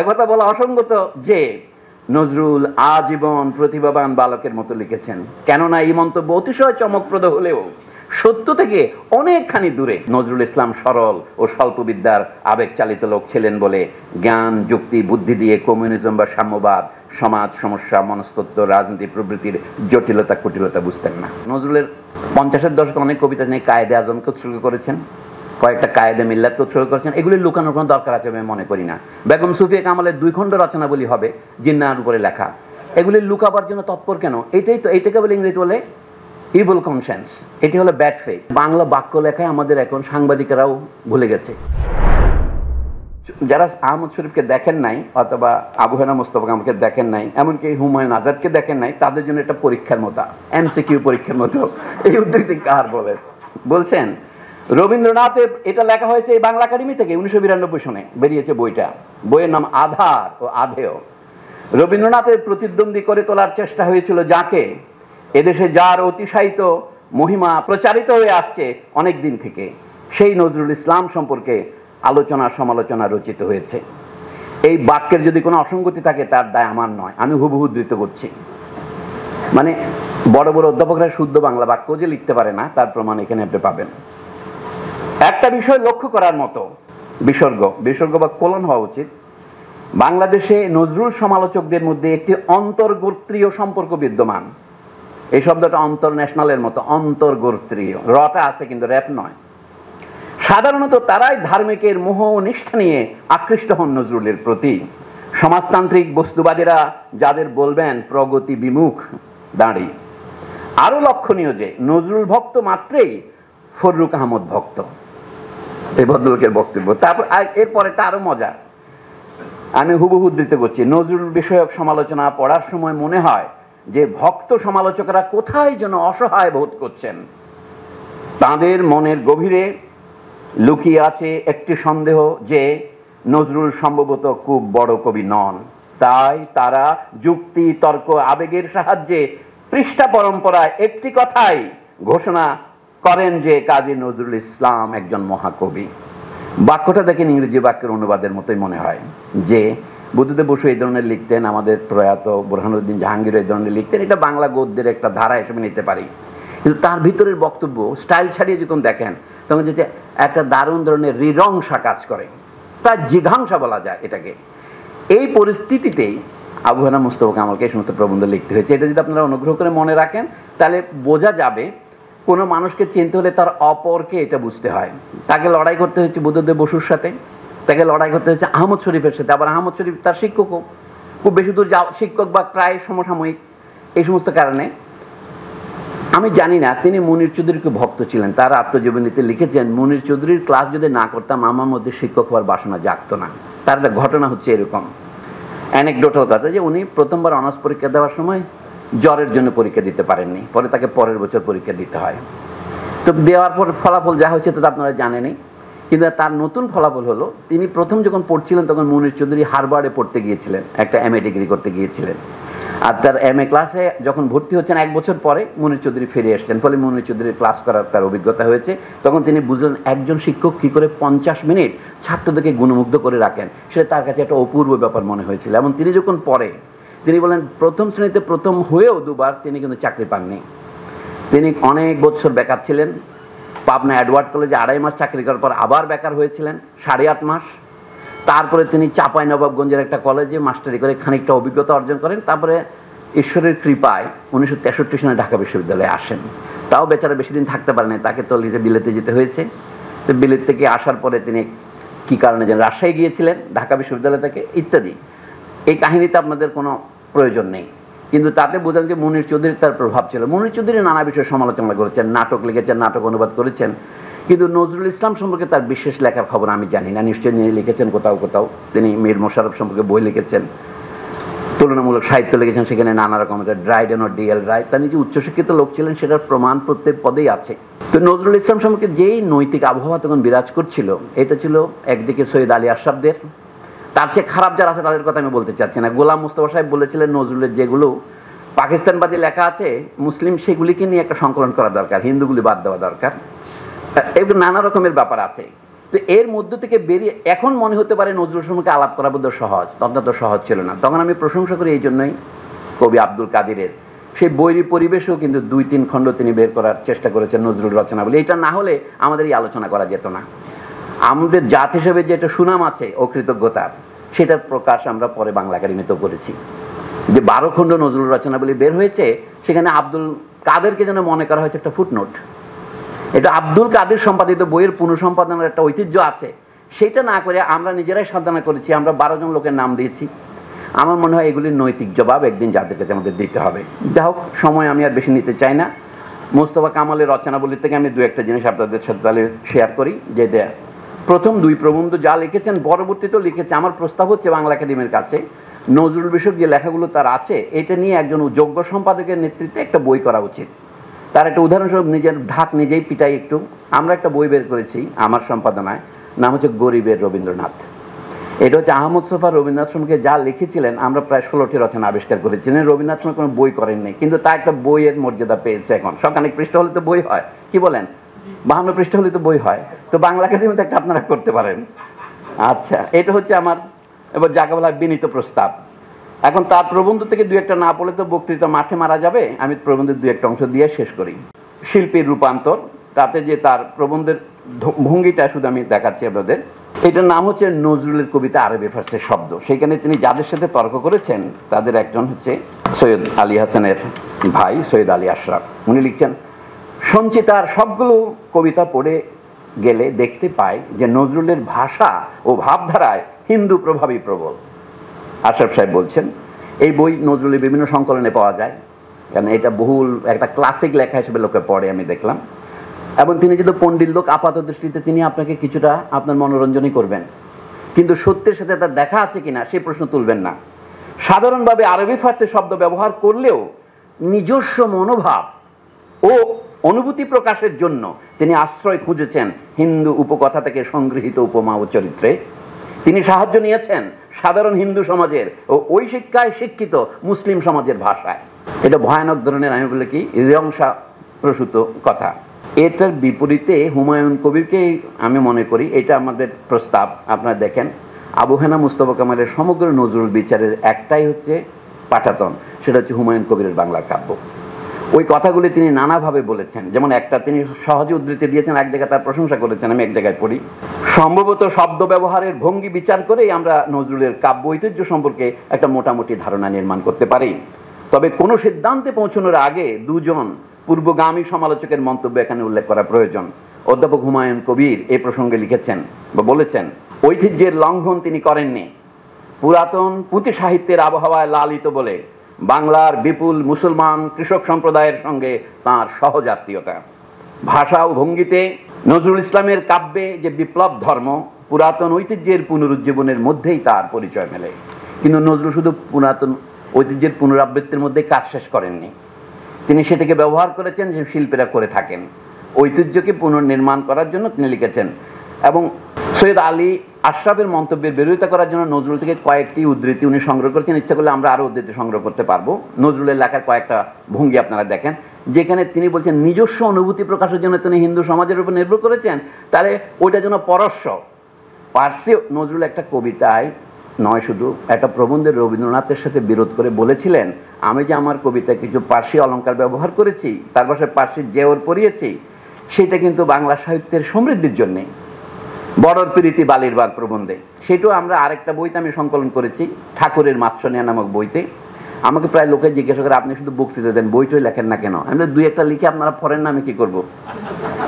একথা বলা অসঙ্গত যে নজরুল আজীবন প্রতিভাবান বালকের মতো লিখেছেন। কেননা এই মন্তব্য অতিশয় চমকপ্রদ হলেও সত্য থেকে অনেকখানি দূরে। নজরুল ইসলাম সরল ও স্বল্পবিদ্যার আবেগচালিত লোক ছিলেন বলে জ্ঞান, যুক্তি, বুদ্ধি দিয়ে কমিউনিজম বা সাম্যবাদ, সমাজ সমস্যা, মনস্তত্ত্ব, রাজনীতি প্রভৃতির জটিলতা কুটিলতা বুঝতেন না। নজরুলের 50-এর দশকে অনেক কবিতা নিয়ে কায়েদে আজমকে উৎসর্গ করেছেন, কয়েকটা কায়েদে মিল্লাতকে উৎসর্গ করেছেন। এগুলি লুকানোর কোনো দরকার আছে আমি মনে করি না। বেগম সুফিয়া কামালের 2 খণ্ড রচনাবলী হবে জিন্নাহর উপরে লেখা, এগুলি লুকাবার জন্য তৎপর কেন? এইটাকে বলে ইংরেজি বলে ইভিল কনসিয়েন্স। এটি হলো ব্যাড ফেথ। বাংলা বাক্য লেখায় আমাদের এখন সাংবাদিকেরাও ভুলে গেছে। যারা আহমদ শরীফকে দেখেন নাই অথবা আবু হেনা মোস্তফা কামালকে দেখেন নাই, এমনকি হুমায়ুন আজাদকে দেখেন নাই, তাদের জন্য এটা পরীক্ষার মতো, এমসিকিউ পরীক্ষার মতো। এই উদ্ধৃতি কার বলছেন? রবীন্দ্রনাথের এটা লেখা হয়েছে এই বাংলা একাডেমি থেকে 1992 সনে বেরিয়েছে বইটা। বইয়ের নাম আধার ও আধেয়। রবীন্দ্রনাথের প্রতিদ্বন্দ্বী করে তোলার চেষ্টা হয়েছিল যাকে, এদেশে যার অতিশায়িত মহিমা প্রচারিত হয়ে আসছে অনেক দিন থেকে, সেই নজরুল ইসলাম সম্পর্কে আলোচনা সমালোচনা রচিত হয়েছে। এই বাক্যের যদি কোনো অসঙ্গতি থাকে তার দায় আমার নয়, আমি হুবহু উদ্ধৃত করছি। মানে বড় বড় অধ্যাপকরা শুদ্ধ বাংলা বাক্য যে লিখতে পারে না তার প্রমাণ এখানে আপনি পাবেন। একটা বিষয় লক্ষ্য করার মতো, বিসর্গ বা কোলন হওয়া উচিত। বাংলাদেশে নজরুল সমালোচকদের মধ্যে একটি অন্তর্গোত্রীয় সম্পর্ক বিদ্যমান। এই শব্দটা অন্তর্ন্যাশনালের মতো, অন্তর্গোত্রীয়। রটা আছে কিন্তু র্যাপ নয়। সাধারণত তারাই ধার্মিকের মোহ ও নিষ্ঠা নিয়ে আকৃষ্ট হন নজরুলের প্রতি। সমাজতান্ত্রিক বস্তুবাদীরা যাদের বলবেন প্রগতি বিমুখ দাঁড়ি। আরো লক্ষণীয় যে নজরুল ভক্ত মাত্রেই ফররুক আহমদ ভক্ত, এই ভদ্রলোকের বক্তব্য। তারপর এরপরেটা আরো মজা, আমি হুবহু উদ্ধৃত করছি। নজরুল বিষয়ক সমালোচনা পড়ার সময় মনে হয় যে ভক্ত সমালোচকরা কোথায় যেন অসহায় বোধ করছেন। তাদের মনের গভীরে লুকিয়ে আছে একটি সন্দেহ যে নজরুল সম্ভবত খুব বড় কবি নন। তাই তারা যুক্তি, তর্ক, আবেগের সাহায্যে পৃষ্ঠা পরম্পরায় একটি কথাই ঘোষণা করেন যে কাজী নজরুল ইসলাম একজন মহাকবি। বাক্যটা দেখেন ইংরেজি বাক্যের অনুবাদের মতোই মনে হয়। যে বুদ্ধদেব বসু এই ধরনের লিখতেন, আমাদের প্রয়াত বুরহানুদ্দিন জাহাঙ্গীর এই ধরনের লিখতেন, এটা বাংলা গদ্যের একটা ধারা হিসেবে নিতে পারি। কিন্তু তার ভিতরের বক্তব্য স্টাইল ছাড়িয়ে যখন দেখেন তখন যেটা একটা দারুণ ধরনের হৃদয়ংসা কাজ করে, প্রায় জিঘাংসা বলা যায় এটাকে। এই পরিস্থিতিতেই আবু হেনা মুস্তফা কামালকে এই সমস্ত প্রবন্ধ লিখতে হয়েছে। এটা যদি আপনারা অনুগ্রহ করে মনে রাখেন তাহলে বোঝা যাবে কোনো মানুষকে চিনতে হলে তার অপরকে এটা বুঝতে হয়। তাকে লড়াই করতে হয়েছে বুদ্ধদেব বসুর সাথে, তাকে লড়াই করতে হয়েছে আহমদ শরীফের সাথে। আবার আহমদ শরীফ তার শিক্ষকও, খুব বেশি দূর শিক্ষক বা প্রায় সমসাময়িক। এই সমস্ত কারণে আমি জানি না তিনি মুনির চৌধুরীকে ভক্ত ছিলেন। তার আত্মজীবনীতে লিখেছেন, মুনির চৌধুরীর ক্লাস যদি না করতাম আমার মধ্যে শিক্ষক হওয়ার বাসনা জাগতো না। তার একটা ঘটনা হচ্ছে এরকম, অ্যানেকডোটাল কথা, যে উনি প্রথমবার অনার্স পরীক্ষা দেওয়ার সময় জ্বরের জন্য পরীক্ষা দিতে পারেননি, পরে তাকে পরের বছর পরীক্ষা দিতে হয়। তো দেওয়ার পর ফলাফল যা হয়েছে তো আপনারা জানেনই। কিন্তু তার নতুন ফলাফল হলো, তিনি প্রথম যখন পড়ছিলেন তখন মুনির চৌধুরী হার্ভার্ডে পড়তে গিয়েছিলেন, একটা MA ডিগ্রি করতে গিয়েছিলেন। আর তার MA ক্লাসে যখন ভর্তি হচ্ছেন 1 বছর পরে মুনির চৌধুরী ফিরে এসছেন। ফলে মুনির চৌধুরীর ক্লাস করার তার অভিজ্ঞতা হয়েছে। তখন তিনি বুঝলেন একজন শিক্ষক কী করে 50 মিনিট ছাত্রদেরকে গুণমুগ্ধ করে রাখেন, সেটা তার কাছে একটা অপূর্ব ব্যাপার মনে হয়েছিল। এবং তিনি যখন পড়ে তিনি বলেন প্রথম শ্রেণীতে প্রথম হয়েও 2বার তিনি কিন্তু চাকরি পাননি। তিনি অনেক বছর বেকার ছিলেন। পাবনা এডওয়ার্ড কলেজে 2.5 মাস চাকরি করার পর আবার বেকার হয়েছিলেন 8.5 মাস। তারপরে তিনি চাঁপাইনবাবগঞ্জের একটা কলেজে মাস্টারি করে খানিকটা অভিজ্ঞতা অর্জন করেন। তারপরে ঈশ্বরের কৃপায় 1963 সালে ঢাকা বিশ্ববিদ্যালয়ে আসেন। তাও বেচারা বেশি দিন থাকতে পারেনি, তাকে তো বিলেতে যেতে হয়েছে। তো বিলেত থেকে আসার পরে তিনি কী কারণে যেন রাজশাহী গিয়েছিলেন ঢাকা বিশ্ববিদ্যালয় থেকে ইত্যাদি। এই কাহিনীতে আপনাদের কোনো প্রয়োজন নেই, কিন্তু তাতে বোঝেন যে মুনির চৌধুরীর তার প্রভাব ছিল। মুনির চৌধুরী নানা বিষয়ে সমালোচনা করেছেন, নাটক লিখেছেন, নাটক অনুবাদ করেছেন। কিন্তু নজরুল ইসলাম সম্পর্কে তার বিশেষ লেখার খবর আমি জানি না। নিশ্চয়ই নিয়ে লিখেছেন কোথাও কোথাও। তিনি মীর মোশাররফ সম্পর্কে বই লিখেছেন, তুলনামূলক সাহিত্য লিখেছেন, সেখানে নানা রকমের ড্রাইডেন ও DL রায়। তার নিজে উচ্চশিক্ষিত লোক ছিলেন, সেটার প্রমাণ প্রত্যেক পদেই আছে। তো নজরুল ইসলাম সম্পর্কে যেই নৈতিক আবহাওয়া তখন বিরাজ করছিল, এটা ছিল একদিকে সৈয়দ আলী আশরাফদের, তার চেয়ে খারাপ যারা আছে তাদের কথা আমি বলতে চাচ্ছি না। গোলাম মুস্তফা সাহেব বলেছিলেন নজরুলের যেগুলো পাকিস্তানবাদী লেখা আছে মুসলিম, সেগুলিকে নিয়ে একটা সংকলন করা দরকার, হিন্দুগুলি বাদ দেওয়া দরকার। এগুলো নানা রকমের ব্যাপার আছে। তো তো এর মধ্য থেকে বেরিয়ে এখন মনে হতে পারে নজরুল সম্পর্কে আলাপ করা বোধ সহজ, তখন তো সহজ ছিল না। তখন আমি প্রশংসা করি এই জন্যই কবি আব্দুল কাদিরের সেই বৈরী পরিবেশেও কিন্তু 2-3 খণ্ড তিনি বের করার চেষ্টা করেছেন নজরুল রচনা বলে। এটা না হলে আমাদের এই আলোচনা করা যেত না। আমাদের জাত হিসেবে যেটা সুনাম আছে অকৃতজ্ঞতার, সেটার প্রকাশ আমরা পরে বাংলা একাডেমিতেও করেছি। যে 12 খণ্ড নজরুল রচনা বলে বের হয়েছে, সেখানে আব্দুল কাদেরকে যেন মনে করা হয়েছে একটা ফুটনোট। এটা আব্দুল কাদের সম্পাদিত বইয়ের পুনঃসম্পাদনের একটা ঐতিহ্য আছে, সেটা না করে আমরা নিজেরাই সাধনা করেছি। আমরা 12 জন লোকের নাম দিয়েছি। আমার মনে হয় এগুলির নৈতিক জবাব একদিন যাদের কাছে আমাদের দিতে হবে। যাই হোক, সময় আমি আর বেশি নিতে চাই না। মোস্তফা কামালের রচনাবলী থেকে আমি 2-1টা জিনিস আপনাদের সাথে তাহলে শেয়ার করি। যে প্রথম 2 প্রবন্ধ যা লিখেছেন, পরবর্তীতেও লিখেছে। আমার প্রস্তাব হচ্ছে বাংলা একাডেমির কাছে নজরুল বিষয়ক যে লেখাগুলো তার আছে, এটা নিয়ে একজন যোগ্য সম্পাদকের নেতৃত্বে একটা বই করা উচিত। তার একটা উদাহরণস্বরূপ নিজের ঢাক নিজেই পিটাই একটু। আমরা একটা বই বের করেছি আমার সম্পাদনায়, নাম হচ্ছে গরিবের রবীন্দ্রনাথ। এটা হচ্ছে আহমদ সোফা রবীন্দ্রনাথ সম্পর্কে যা লিখেছিলেন। আমরা প্রায় 16টি রচনা আবিষ্কার করেছিলেন। রবীন্দ্রনাথ সম্পর্কে কোনো বই করেননি, কিন্তু তা একটা বইয়ের মর্যাদা পেয়েছে। এখন সকানিক পৃষ্ঠা হলে তো বই হয়, কি বলেন? 52 পৃষ্ঠা হলে তো বই হয়। তো বাংলা একাডেমিতে একটা আপনারা করতে পারেন। আচ্ছা, এটা হচ্ছে আমার এবার যাকে বলা বিনীত প্রস্তাব। এখন তার প্রবন্ধ থেকে 2-1টা না পড়লে তো বক্তৃতা মাঠে মারা যাবে। আমি প্রবন্ধের 2-1টা অংশ দিয়ে শেষ করি। শিল্পীর রূপান্তর, তাতে যে তার প্রবন্ধের ভঙ্গিটা শুধু আমি দেখাচ্ছি আপনাদের। এটার নাম হচ্ছে নজরুলের কবিতা আরবি ফার্সি শব্দ। সেখানে তিনি যাদের সাথে তর্ক করেছেন তাদের একজন হচ্ছে সৈয়দ আলী হাসানের ভাই সৈয়দ আলী আশরাফ। উনি লিখছেন, সঞ্চিতার সবগুলো কবিতা পড়ে গেলে দেখতে পাই যে নজরুলের ভাষা ও ভাবধারায় হিন্দু প্রভাবই প্রবল। আশরাফ সাহেব বলছেন, এই বই নজরুলের বিভিন্ন সংকলনে পাওয়া যায়, কারণ এটা বহুল একটা ক্লাসিক লেখা হিসেবে লোকে পড়ে আমি দেখলাম। এবং তিনি যদি পণ্ডিত লোক, আপাত দৃষ্টিতে তিনি আপনাকে কিছুটা আপনার মনোরঞ্জনই করবেন, কিন্তু সত্যের সাথে তার দেখা আছে কিনা সেই প্রশ্ন তুলবেন না। সাধারণভাবে আরবি ফার্সি শব্দ ব্যবহার করলেও নিজস্ব মনোভাব ও অনুভূতি প্রকাশের জন্য তিনি আশ্রয় খুঁজেছেন হিন্দু উপকথা থেকে সংগৃহীত উপমা ও চরিত্রে। তিনি সাহায্য নিয়েছেন সাধারণ হিন্দু সমাজের ও ওই শিক্ষায় শিক্ষিত মুসলিম সমাজের ভাষায়। এটা ভয়ানক ধরনের, আমি বলি কি, হৃদয়ংসা প্রসূত কথা। এটার বিপরীতে হুমায়ুন কবিরকে আমি মনে করি, এটা আমাদের প্রস্তাব। আপনারা দেখেন, আবু হেনা মুস্তফা কামালের সমগ্র নজরুল বিচারের একটাই হচ্ছে পাঠাতন, সেটা হচ্ছে হুমায়ুন কবিরের বাংলা কাব্য। ওই কথাগুলি তিনি নানাভাবে বলেছেন। যেমন একটা তিনি সহজে উদ্ধৃতি দিয়েছেন, এক জায়গায় তার প্রশংসা করেছেন, আমি এক জায়গায় পড়ি, সম্ভবত শব্দ ব্যবহারের ভঙ্গি বিচার করেই আমরা নজরুলের কাব্য ঐতিহ্য সম্পর্কে একটা মোটামুটি ধারণা নির্মাণ করতে পারি। তবে কোনো সিদ্ধান্তে পৌঁছানোর আগে 2জন পূর্বগামী সমালোচকের মন্তব্য এখানে উল্লেখ করা প্রয়োজন। অধ্যাপক হুমায়ুন কবির এই প্রসঙ্গে লিখেছেন বা বলেছেন, ঐতিহ্যের লঙ্ঘন তিনি করেননি। পুরাতন পুঁথি সাহিত্যের আবহাওয়ায় লালিত বলে বাংলার বিপুল মুসলমান কৃষক সম্প্রদায়ের সঙ্গে তাঁর সহজাতীয়তা। ভাষা ও ভঙ্গিতে নজরুল ইসলামের কাব্যে যে বিপ্লব ধর্ম, পুরাতন ঐতিহ্যের পুনরুজ্জীবনের মধ্যেই তার পরিচয় মেলে। কিন্তু নজরুল শুধু পুরাতন ঐতিহ্যের পুনরাবৃত্তির মধ্যে কাজ শেষ করেননি, তিনি সেটাকে ব্যবহার করেছেন যে শিল্পীরা করে থাকেন। ঐতিহ্যকে পুনর্নির্মাণ করার জন্য তিনি লিখেছেন। এবং সৈয়দ আলী আশরাফের মন্তব্যের বিরোধিতা করার জন্য নজরুল থেকে কয়েকটি উদ্ধৃতি উনি সংগ্রহ করেছেন। ইচ্ছা করলে আমরা আরও উদ্ধৃতি সংগ্রহ করতে পারবো। নজরুলের লেখার কয়েকটা ভঙ্গি আপনারা দেখেন, যেখানে তিনি বলছেন নিজস্ব অনুভূতি প্রকাশের জন্য তিনি হিন্দু সমাজের উপর নির্ভর করেছেন, তাহলে ওইটা যেন পরস্য পার্সি। নজরুল একটা কবিতায় নয়, শুধু একটা প্রবন্ধে রবীন্দ্রনাথের সাথে বিরোধ করে বলেছিলেন, আমি যে আমার কবিতায় কিছু পার্সি অলঙ্কার ব্যবহার করেছি, তার পাশে পার্সি জেওর পরিয়েছি, সেটা কিন্তু বাংলা সাহিত্যের সমৃদ্ধির জন্যে। বড়র প্রীতি বালির বার প্রবন্ধে, সেটাও আমরা আরেকটা বইতে আমি সংকলন করেছি, ঠাকুরের মাৎসনিয়া নামক বইতে। আমাকে প্রায় লোকে জিজ্ঞাসা করে, আপনি শুধু বক্তৃতা দেন, বইটই লেখেন না কেন? আমি 2-1টা লিখে আপনারা পড়েন না, আমি কি করব?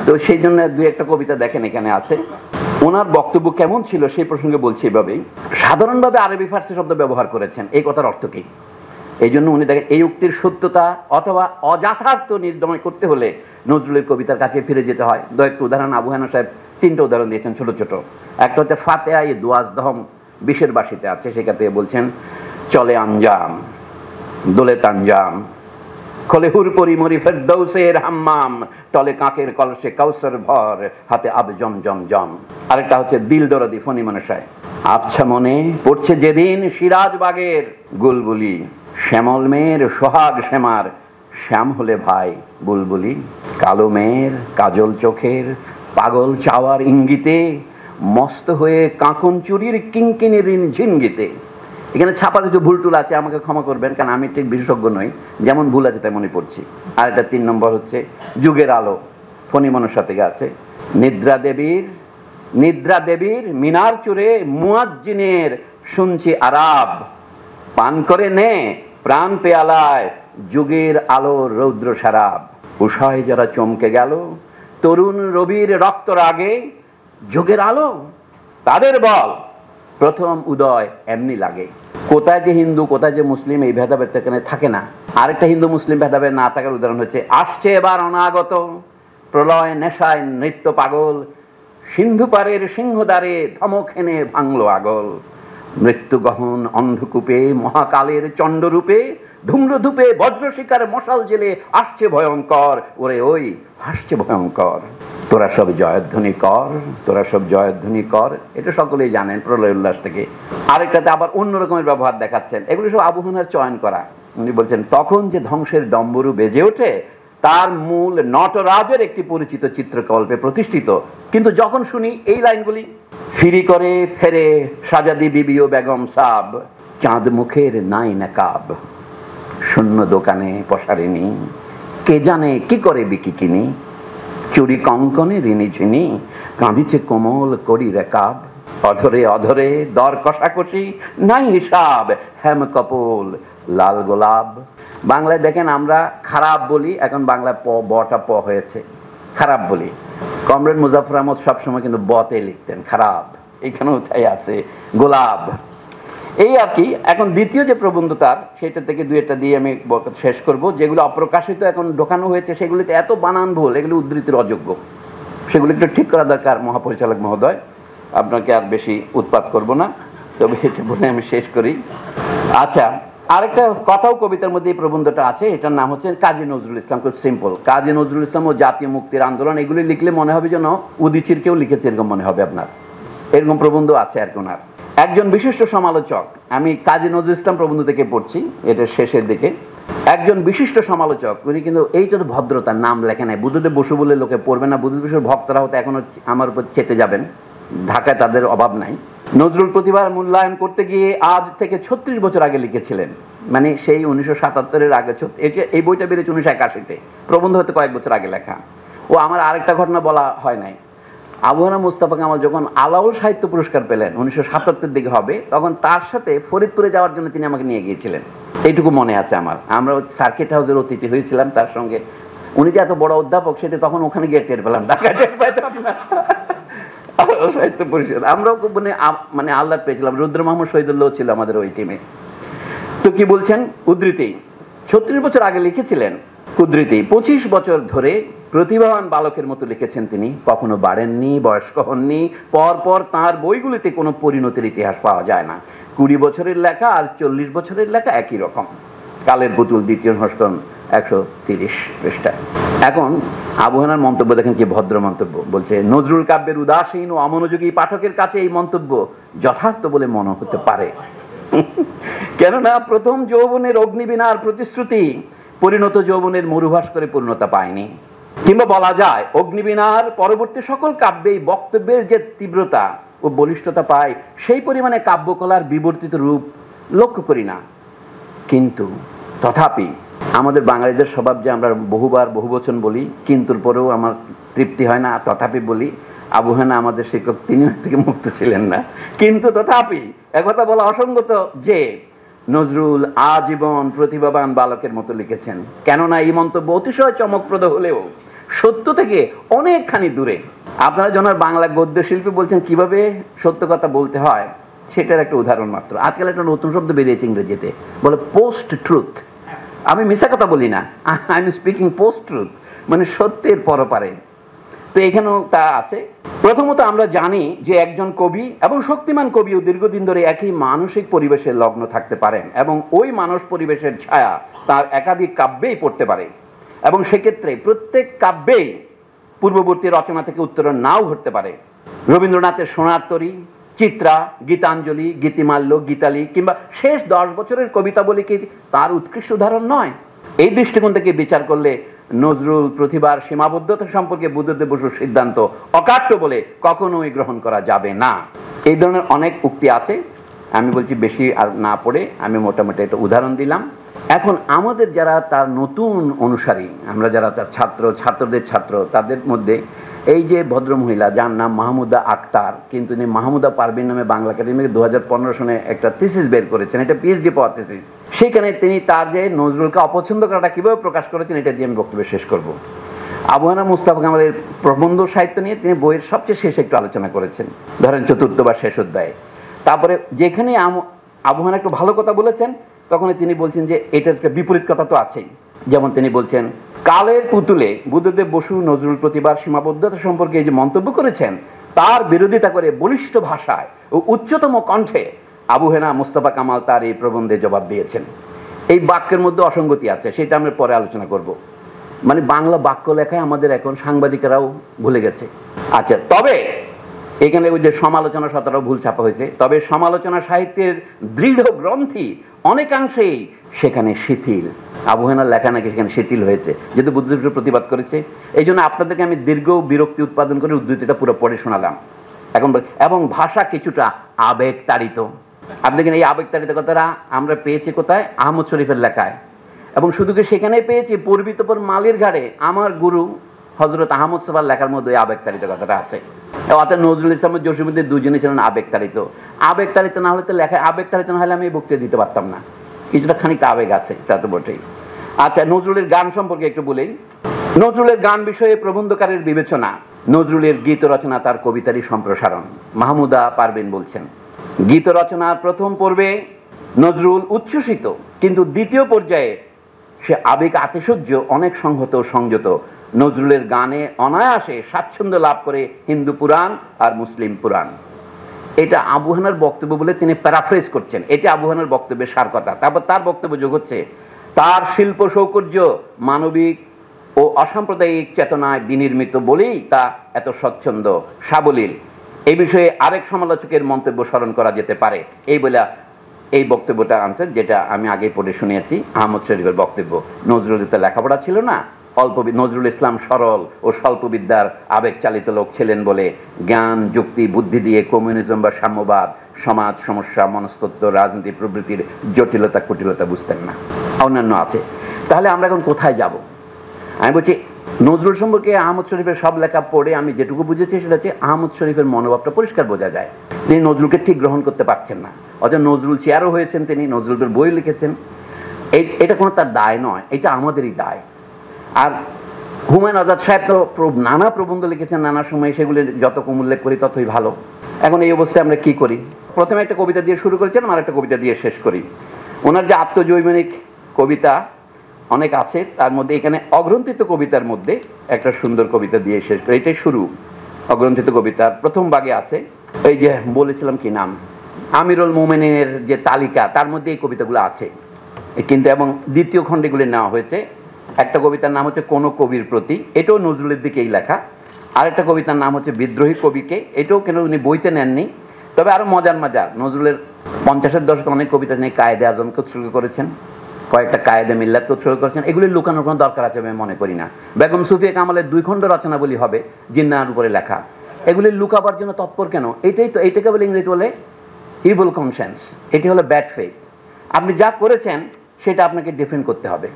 তো সেই জন্য 2-1টা কবিতা দেখেন এখানে আছে। ওনার বক্তব্য কেমন ছিল সেই প্রসঙ্গে বলছি এভাবেই, সাধারণভাবে আরবি ফার্সি শব্দ ব্যবহার করেছেন, এই কথার অর্থ কি? এই জন্য উনি দেখেন, এই উক্তির সত্যতা অথবা অযথার্থ নির্ণয় করতে হলে নজরুলের কবিতার কাছে ফিরে যেতে হয়। একটু উদাহরণ আবু হেনা সাহেব 3টা উদাহরণ দিয়েছেন ছোট ছোট। একটা হচ্ছে ফাতেহা ই দুয়াজ দহম 20-এর বাসিতে আছে, সেখানে বলছেন, চলে আঞ্জাম দোলে তাঞ্জাম খোলে হুর পরি মরি ফেরদৌসের হাম্মাম টলে কাকের কলসে কাউসার ভর হাতে আব জম জম জম। আরেকটা হচ্ছে দিল দরদি ফণি মনসায়, আবছা মনে পড়ছে যেদিন সিরাজবাগের গুলবুলি, শ্যামল মেয়ের সোহাগ শ্যামার শ্যাম হলে ভাই বুলবুলি, কালো মেয়ের কাজল চোখের পাগল চাওয়ার ইঙ্গিতে মস্ত হয়ে কাঁকন চুরির কিঙ্কিনি ঋণ ঝিনগিতে। এখানে ছাপা কিছু ভুল টুল আছে, আমাকে ক্ষমা করবেন, কারণ আমি ঠিক বিশেষজ্ঞ নই, যেমন ভুল আছে তেমনই পড়ছি। আর এটা 3 নম্বর হচ্ছে যুগের আলো, ফণী মনসা থেকে আছে। নিদ্রা দেবীর মিনার চুরে মুয়াজ্জিনের শুনছি আরাব, পান করে নে প্রাণ পেয়ালায় যুগের আলোর রৌদ্র সারাব। উষায় যারা চমকে গেল তরুণ রবির রক্ত রাগে, যুগের আলো তাদের বল প্রথম উদয় এমনি লাগে। কোথায় যে হিন্দু কোথায় যে মুসলিম এই ভেদাভেদ এখানে থাকে না। আরেকটা হিন্দু মুসলিম ভেদাভেদ না থাকার উদাহরণ হচ্ছে আসছে এবার অনাগত প্রলয় নেশায় নৃত্য পাগল, সিন্ধু পারের সিংহদ্বারে ধমক এনে ভাঙল আগল। মৃত্যু গহন অন্ধকূপে মহাকালের চণ্ডরূপে, ধূম্রধূপে বজ্রশিকার মশাল জেলে আসছে ভয়ঙ্কর, ওরে ওই হাসছে ভয়ঙ্কর। তোরা সব জয়ধ্বনি কর, তোরা সব জয়ধ্বনি কর, এটা সকলেই জানেন প্রলয় উল্লাস থেকে। আরেকটাতে আবার অন্য রকমের ব্যবহার দেখাচ্ছেন, এগুলো সব আবু হানিফার চয়ন করা। উনি বলছেন তখন যে ধ্বংসের ডম্বরু বেজে ওঠে তার মূল নটরাজের একটি পরিচিত চিত্রকল্পে প্রতিষ্ঠিত। কিন্তু যখন শুনি এই লাইনগুলি, ফিরি করে ফেরে সাজাদি বিবি ও বেগম সাব, চাঁদ মুখের নাই নাকাব, শূন্য দোকানে পসারিনি, কে জানে কি করে বিকি কিনি, চুরি কঙ্কনে ঋণী ঝিনি, কাঁদিছে কোমল করি রেকাব, অধরে অধরে দর কষাকষি নাই হিসাব, হেম কপল লাল গোলাপ। বাংলায় দেখেন আমরা খারাপ বলি, এখন বাংলায় বটা প হয়েছে, খারাপ বলি। কমরেড মুজাফর আহমদ সবসময় কিন্তু বতে লিখতেন খারাপ, এইখানেও তাই আছে গোলাপ। এই আর কি। এখন দ্বিতীয় যে প্রবন্ধ তার, সেটা থেকে 2-1টা দিয়ে আমি শেষ করব। যেগুলো অপ্রকাশিত এখন ঢোকানো হয়েছে সেগুলিতে এত বানান ভুল, এগুলো উদ্ধৃতির অযোগ্য, সেগুলো একটু ঠিক করা দরকার মহাপরিচালক মহোদয়। আপনাকে আর বেশি উৎপাত করব না, তবে এটা বলে আমি শেষ করি। আচ্ছা, আরেকটা কথাও কবিতার মধ্যে এই প্রবন্ধটা আছে, এটার নাম হচ্ছে কাজী নজরুল ইসলাম। খুব সিম্পল, কাজী নজরুল ইসলাম ও জাতীয় মুক্তির আন্দোলন, এগুলি লিখলে মনে হবে যেন উদিচিরকেও লিখেছে এরকম মনে হবে আপনার। এরকম প্রবন্ধ আছে আর কোনার। একজন বিশিষ্ট সমালোচক, আমি কাজী নজরুল ইসলাম প্রবন্ধ থেকে পড়ছি, এটা শেষের দিকে। একজন বিশিষ্ট সমালোচক, উনি কিন্তু এই তো ভদ্রতার নাম লেখে নাই, বুদ্ধদেব বসু বলে লোকে পড়বে না, বুদ্ধদেব বসুর ভক্তরা হতে এখনো আমার উপর চেতে যাবেন, ঢাকায় তাদের অভাব নাই। নজরুল প্রতিভার মূল্যায়ন করতে গিয়ে আজ থেকে 36 বছর আগে লিখেছিলেন, মানে সেই 1977-এর আগে। এই বইটা বেরিয়েছে 1981-তে, প্রবন্ধ হতে কয়েক বছর আগে লেখা। ও আমার আরেকটা ঘটনা বলা হয় নাই, আবু হানিফা মুস্তাফা কামাল যখন আলাউল সাহিত্য পুরস্কার পেলেন 1977-এর দিকে হবে, তখন তার সাথে ফরিদপুরে যাওয়ার জন্য তিনি আমাকে নিয়ে গিয়েছিলেন, এইটুকু মনে আছে আমার। আমরা সার্কিট হাউসের অতিথি হয়েছিলাম তার সঙ্গে। উনি যে এত বড় অধ্যাপক সেটা তখন ওখানে গিয়ে টের পেলাম, ঢাকা টের পাইতাম না। সাহিত্য পরিষদ আমরাও খুব মানে আহ্লাদ পেয়েছিলাম। রুদ্র মোহাম্মদ শহীদুল্লাহ ছিল আমাদের ওই টিমে। তো কি বলছেন, উদ্ধৃতি, 36 বছর আগে লিখেছিলেন, উদ্ধৃতি, 25 বছর ধরে প্রতিভাবান বালকের মতো লিখেছেন তিনি, কখনো বাড়েননি, বয়স্ক হননি, পরপর তাঁর বইগুলিতে কোনো পরিণতির ইতিহাস পাওয়া যায় না। 20 বছরের লেখা আর 40 বছরের লেখা একই রকম। কালের পুতুল, 2য় সংস্করণ, 130 পৃষ্ঠা। এখন আবু হানিফার মন্তব্য দেখেন কি ভদ্র মন্তব্য, বলছে নজরুল কাব্যের উদাসীন ও অমনোযোগী পাঠকের কাছে এই মন্তব্য যথার্থ বলে মনে হতে পারে, কেননা প্রথম যৌবনের অগ্নিবীণার প্রতিশ্রুতি পরিণত যৌবনের মরুভাস করে পূর্ণতা পায়নি। কিংবা বলা যায় অগ্নিবীণার পরবর্তী সকল কাব্যেই বক্তব্যের যে তীব্রতা ও বলিষ্ঠতা পায় সেই পরিমাণে কাব্যকলার বিবর্তিত রূপ লক্ষ্য করি না। কিন্তু তথাপি আমাদের বাঙালিদের স্বভাব যে আমরা বহুবার বহুবচন বলি, কিন্তুর পরেও আমার তৃপ্তি হয় না, তথাপি বলি। আবু হানিফা আমাদের শিক্ষক, তিনি থেকে মুক্ত ছিলেন না, কিন্তু তথাপি একথা বলা অসঙ্গত যে নজরুল আজীবন প্রতিভাবান বালকের মতো লিখেছেন। কেননা এই মন্তব্য অতিশয় চমকপ্রদ হলেও সত্য থেকে অনেকখানি দূরে। আপনারা যখন বাংলা গদ্য শিল্পী বলছেন কিভাবে সত্য কথা বলতে হয়, সেটার একটা উদাহরণ মাত্র। আজকাল একটা নতুন শব্দ বেরিয়েছে ইংরেজিতে, বলে পোস্ট ট্রুথ। আমি মিথ্যা কথা বলি না, I am speaking post truth, মানে সত্যের পরপারে। তো এখানেও তা আছে। প্রথমত আমরা জানি যে একজন কবি এবং শক্তিমান কবিও দীর্ঘদিন ধরে একই মানসিক পরিবেশে লগ্ন থাকতে পারেন এবং ওই মানস পরিবেশের ছায়া তার একাধিক কাব্যেই পড়তে পারে, এবং সেক্ষেত্রে প্রত্যেক কাব্যেই পূর্ববর্তী রচনা থেকে উত্তরণ নাও ঘটতে পারে। রবীন্দ্রনাথের সোনার তরী, চিত্রা, গীতাঞ্জলি, গীতিমাল্য, গীতালি কিংবা শেষ 10 বছরের কবিতা বলি কি তার উৎকৃষ্ট উদাহরণ নয়? এই দৃষ্টিকোণ থেকে বিচার করলে নজরুল প্রতিভার সীমাবদ্ধতা সম্পর্কে বুদ্ধদেব বসুর সিদ্ধান্ত অকাট্য বলে কখনোই গ্রহণ করা যাবে না। এই ধরনের অনেক উক্তি আছে, আমি বলছি বেশি আর না পড়ে আমি মোটামুটি একটা উদাহরণ দিলাম। এখন আমাদের যারা তার নতুন অনুসারী, আমরা যারা তার ছাত্রদের ছাত্র, তাদের মধ্যে এই যে ভদ্রমহিলা যার নাম মাহমুদা আক্তার, কিন্তু তিনি মাহমুদা পারভিন নামে বাংলা একাডেমিকে 2015 সনে একটা থিসিস বের করেছেন, এটা পিএইচডি পাওয়া থিসিস। সেখানে তিনি তার যে নজরুলকে অপছন্দ করাটা কীভাবে প্রকাশ করেছেন এটা দিয়ে আমি বক্তব্য শেষ করব। আবু হানা মুস্তাফা কামালের প্রবন্ধ সাহিত্য নিয়ে তিনি বইয়ের সবচেয়ে শেষে একটু আলোচনা করেছেন, ধরেন চতুর্থ বা শেষ অধ্যায়ে। তারপরে যেখানে আবু হানা একটু ভালো কথা বলেছেন, তখন তিনি বলছেন যে এটার একটা বিপরীত কথা তো আছেই। যেমন তিনি বলছেন, কালের পুতুলে বুদ্ধদেব বসু নজরুল প্রতিভার সীমাবদ্ধতা সম্পর্কে এই যে মন্তব্য করেছেন, তার বিরোধিতা করে বলিষ্ঠ ভাষায় ও উচ্চতম কণ্ঠে আবু হানা মুস্তাফা কামাল তার এই প্রবন্ধে জবাব দিয়েছেন। এই বাক্যের মধ্যে অসঙ্গতি আছে, সেটা আমরা পরে আলোচনা করব। মানে বাংলা বাক্য লেখায় আমাদের এখন সাংবাদিকেরাও ভুলে গেছে। আচ্ছা, তবে এখানে ওই যে সমালোচনা শতটাও ভুল ছাপা হয়েছে, তবে সমালোচনা সাহিত্যের দৃঢ় গ্রন্থি অনেকাংশেই সেখানে শিথিল। আবু হানার লেখা নাকি সেখানে শিথিল হয়েছে, যেহেতু বুদ্ধদেব প্রতিবাদ করেছে। এই জন্য আপনাদেরকে আমি দীর্ঘ বিরক্তি উৎপাদন করে উদ্ধৃতিটা পুরো পড়ে শোনালাম। এখন এবং ভাষা কিছুটা আবেগ তাড়িত। আপনি দেখেন এই আবেগ তাড়িত কথাটা আমরা পেয়েছি কোথায়? আহমদ শরীফের লেখায়। এবং শুধু কি সেখানেই পেয়েছি, পূর্বিতপর মালির ঘাড়ে আমার গুরু হজরত আহমদ সাফার লেখার মধ্যে ওই আবেগতাড়িত কথাটা আছে। অর্থাৎ নজরুল ইসলামের জসিমুদ্দিন দুজনেই ছিলেন আবেগতাড়িত। আবেগতাড়িত না হলে তো লেখায় আবেগতাড়িত না হলে আমি এই বক্তৃতা দিতে পারতাম না। কিছুটা খানিকটা আবেগ আছে, তা তো বটেই। আচ্ছা, নজরুলের গান সম্পর্কে একটু বলেই। নজরুলের গান বিষয়ে প্রবন্ধকারের বিবেচনা। নজরুলের গীত রচনা তার কবিতারই সম্প্রসারণ। মাহমুদা পারভিন বলছেন, গীত রচনার প্রথম পর্বে নজরুল উচ্ছ্বসিত, কিন্তু দ্বিতীয় পর্যায়ে সে আবেগ আতিশয্য অনেক সংহত ও সংযত। নজরুলের গানে অনায়াসে স্বাচ্ছন্দ্য লাভ করে হিন্দু পুরাণ আর মুসলিম পুরাণ। এটা আবু হানার বক্তব্য বলে তিনি প্যারাফ্রেজ করছেন, এটা আবু হানার বক্তব্যের সার কথা। তারপর তার বক্তব্য যোগ হচ্ছে, তার শিল্প সৌকর্য মানবিক ও অসাম্প্রদায়িক চেতনায় বিনির্মিত বলেই তা এত স্বচ্ছন্দ সাবলীল। এই বিষয়ে আরেক সমালোচকের মন্তব্য স্মরণ করা যেতে পারে। এই বলে এই বক্তব্যটা আনছেন, যেটা আমি আগে পড়ে শুনিয়েছি, আহমদ শরীফের বক্তব্য। নজরুলের তো লেখাপড়া ছিল না, নজরুল ইসলাম সরল ও স্বল্পবিদ্যার আবেগ চালিত লোক ছিলেন বলে জ্ঞান যুক্তি বুদ্ধি দিয়ে কমিউনিজম বা সাম্যবাদ, সমাজ সমস্যা, মনস্তত্ত্ব, রাজনীতি প্রভৃতির জটিলতা কুটিলতা বুঝতেন না। অন্যান্য আছে। তাহলে আমরা এখন কোথায় যাব? আমি বলছি, নজরুল সম্পর্কে আহমদ শরীফের সব লেখা পড়ে আমি যেটুকু বুঝেছি সেটা হচ্ছে আহমদ শরীফের মনোভাবটা পরিষ্কার বোঝা যায়। তিনি নজরুলকে ঠিক গ্রহণ করতে পারছেন না। অর্থাৎ নজরুল চেয়ারও হয়েছেন, তিনি নজরুলের বই লিখেছেন, এটা কোনো তার দায় নয়, এটা আমাদেরই দায়। আর হুমায়ুন আজাদ সাহেব তো নানা প্রবন্ধ লিখেছেন নানা সময়, সেগুলি যত কম উল্লেখ করি ততই ভালো। এখন এই অবস্থায় আমরা কি করি? প্রথমে একটা কবিতা দিয়ে শুরু করেছিলাম, আর একটা কবিতা দিয়ে শেষ করি। ওনার যে আত্মজৈবনিক কবিতা অনেক আছে, তার মধ্যে এখানে অগ্রন্থিত কবিতার মধ্যে একটা সুন্দর কবিতা দিয়ে শেষ করি। এটাই শুরু। অগ্রন্থিত কবিতার প্রথম ভাগে আছে, এই যে বলেছিলাম কি নাম, আমিরুল মোমেনের যে তালিকা, তার মধ্যে এই কবিতাগুলো আছে, কিন্তু এবং দ্বিতীয় খণ্ডেগুলি নেওয়া হয়েছে। একটা কবিতার নাম হচ্ছে কোনো কবির প্রতি, এটাও নজরুলের দিকেই লেখা। আরেকটা কবিতার নাম হচ্ছে বিদ্রোহী কবিকে, এটাও কেন উনি বইতে নেননি। তবে আরও মজার নজরুলের 50-এর দশকে অনেক কবিতা নিয়ে কায়েদে আজমকে উৎসর্গ করেছেন, কয়েকটা কায়েদে মিল্লাতকে উৎসর্গ করেছেন। এগুলি লুকানোর কোনো দরকার আছে আমি মনে করি না। বেগম সুফিয়া কামালের 2 খণ্ড রচনাবলী হবে জিন্নার উপরে লেখা, এগুলি লুকাবার জন্য তৎপর কেন? এইটাকে বলে ইংরেজি বলে ইভিল কনসিয়েন্স। এটি হলো ব্যাড ফেথ। আপনি যা করেছেন সেটা আপনাকে ডিফেন্ড করতে হবে।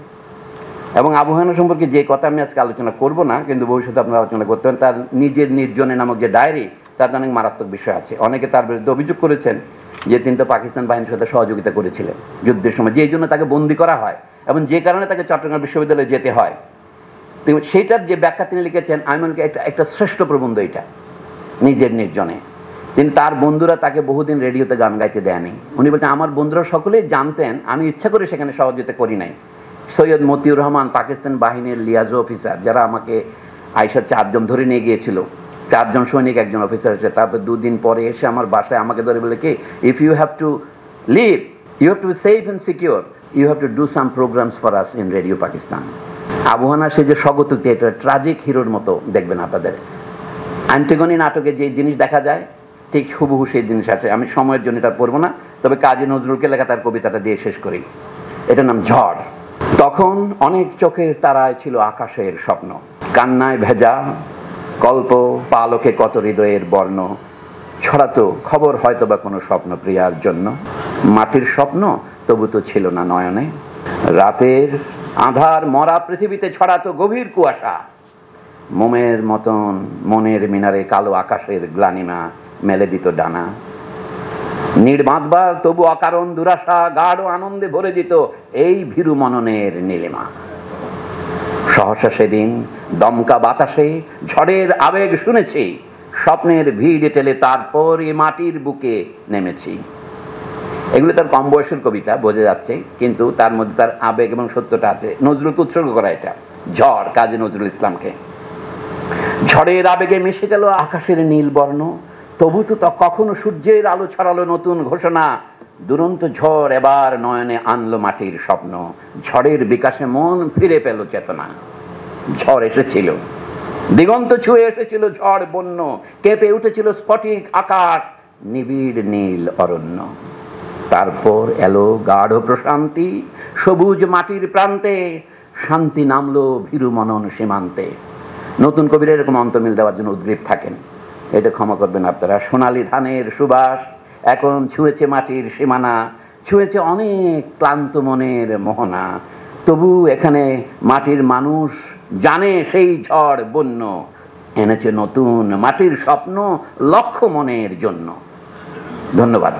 এবং আবু হানা সম্পর্কে যে কথা আমি আজকে আলোচনা করব না, কিন্তু ভবিষ্যতে আপনারা আলোচনা করতে পারেন, তার নিজের নির্জনে নামক যে ডায়েরি, তার অনেক মারাত্মক বিষয় আছে। অনেকে তার বিরুদ্ধে অভিযোগ করেছেন যে তিনি তো পাকিস্তান বাহিনীর সাথে সহযোগিতা করেছিলেন যুদ্ধের সময়, যেই জন্য তাকে বন্দী করা হয় এবং যে কারণে তাকে চট্টগ্রাম বিশ্ববিদ্যালয়ে যেতে হয়। সেইটার যে ব্যাখ্যা তিনি লিখেছেন, আমি মনে করি একটা শ্রেষ্ঠ প্রবন্ধ এটা, নিজের নির্জনে। তিনি তার বন্ধুরা তাকে বহুদিন রেডিওতে গান গাইতে দেয়নি। উনি বলছেন, আমার বন্ধুরা সকলেই জানতেন আমি ইচ্ছা করে সেখানে সহযোগিতা করি নাই। সৈয়দ মতিউর রহমান পাকিস্তান বাহিনীর লিয়াজো অফিসার, যারা আমাকে আইসা 4 জন ধরে নিয়ে গিয়েছিল, 4 জন সৈনিক, 1 জন অফিসার এসে, তারপর 2 দিন পরে এসে আমার বাসায় আমাকে ধরে বলে কি, if you have to live, you have to be safe and secure, you have to do some programs for us in radio Pakistan. Abu Hana সে যে স্বগতুক্তি, এটা ট্রাজিক হিরোর মতো দেখবেন আপনাদের। অ্যান্টিগনি নাটকে যে জিনিস দেখা যায় ঠিক হুবহু সেই জিনিস আছে। আমি সময়ের জন্য এটা পড়বো না, তবে কাজী নজরুলকে লেখা তার কবিতাটা দিয়ে শেষ করি। এটার নাম ঝড়। তখন অনেক চোখের তারায় ছিল আকাশের স্বপ্ন, কান্নায় ভেজা কল্প পালকে কত হৃদয়ের বর্ণ, ছড়াতো খবর হয়তো বা কোনো স্বপ্ন প্রিয়ার জন্য। মাটির স্বপ্ন তবু তো ছিল না নয়নে, রাতের আধার মরা পৃথিবীতে ছড়াতো গভীর কুয়াশা। মোমের মতন মনের মিনারে কালো আকাশের গ্লানিমা মেলে দিত ডানা। নীড় বাঁধবার তবু অকারণ দুরাশা গাঢ় আনন্দে ভরে দিত এই ভীরু মননের নীলিমা। সহসা সেদিন দমকা বাতাসে ঝড়ের আবেগ শুনেছি, স্বপ্নের ভিড় টেলে তারপর এ মাটির বুকে নেমেছি। এগুলো তার কম বয়সের কবিতা, বোঝা যাচ্ছে, কিন্তু তার মধ্যে তার আবেগ এবং সত্যটা আছে। নজরুলকে উৎসর্গ করা এটা, ঝড়, কাজী নজরুল ইসলামকে। ঝড়ের আবেগে মিশে গেল আকাশের নীল বর্ণ, তবু তো কখনো সূর্যের আলো ছড়ালো নতুন ঘোষণা। দুরন্ত ঝড় এবার নয়নে আনলো মাটির স্বপ্ন, ঝড়ের বিকাশে মন ফিরে পেল চেতনা। ঝড় এসেছিল, দিগন্ত ছুঁয়ে এসেছিল ঝড় বন্য, কেঁপে উঠেছিল স্ফটিক আকাশ, নিবিড় নীল অরণ্য। তারপর এলো গাঢ় প্রশান্তি, সবুজ মাটির প্রান্তে শান্তি নামলো ভীরু মনন সীমান্তে। নতুন কবিরা এরকম অন্তমিল দেওয়ার জন্য উদ্গ্রীব থাকেন, এটা ক্ষমা করবেন আপনারা। সোনালী ধানের সুবাস এখন ছুঁয়েছে মাটির সীমানা, ছুঁয়েছে অনেক ক্লান্ত মনের মোহনা। তবু এখানে মাটির মানুষ জানে সেই ঝড় বন্য এনেছে নতুন মাটির স্বপ্ন লক্ষ মনের জন্য। ধন্যবাদ।